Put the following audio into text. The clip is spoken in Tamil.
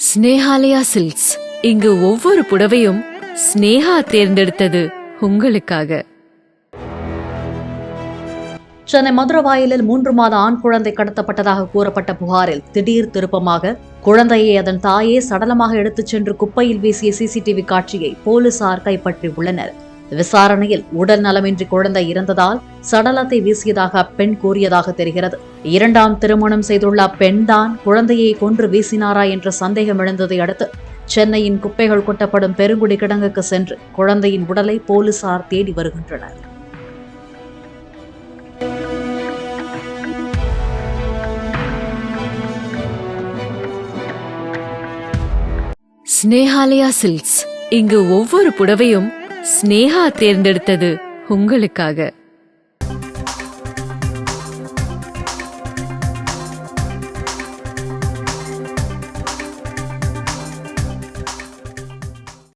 ஸ்னேஹாலயா சில்க்ஸ். இங்கு ஒவ்வொரு புடவையும் ஸ்னேகா தேர்ந்தெடுத்தது உங்களுக்காக. சென்னை மதுரவாயலில் 3 மாத ஆண் குழந்தை கடத்தப்பட்டதாக கூறப்பட்ட புகாரில் திடீர் திருப்பமாக குழந்தையை அதன் தாயே சடலமாக எடுத்துச் சென்று குப்பையில் வீசிய சிசிடிவி காட்சியை போலீசார் கைப்பற்றியுள்ளனர். விசாரணையில் உடல் நலமின்றி குழந்தை இறந்ததால் சடலத்தை வீசியதாக அப்பெண் கூறியதாக தெரிகிறது. 2ஆம் திருமணம் செய்துள்ள அப்பெண்தான் குழந்தையை கொன்று வீசினாரா என்ற சந்தேகம் எழுந்ததை அடுத்து சென்னையின் குப்பைகள் கொட்டப்படும் பெருங்குடி கிடங்குக்கு சென்று குழந்தையின் உடலை போலீசார் தேடி வருகின்றனர். ஸ்னேஹாலயா சில்க்ஸ். இங்கு ஒவ்வொரு புடவையும் ஸ்னேகா தேர்ந்தெடுத்தது உங்களுக்காக.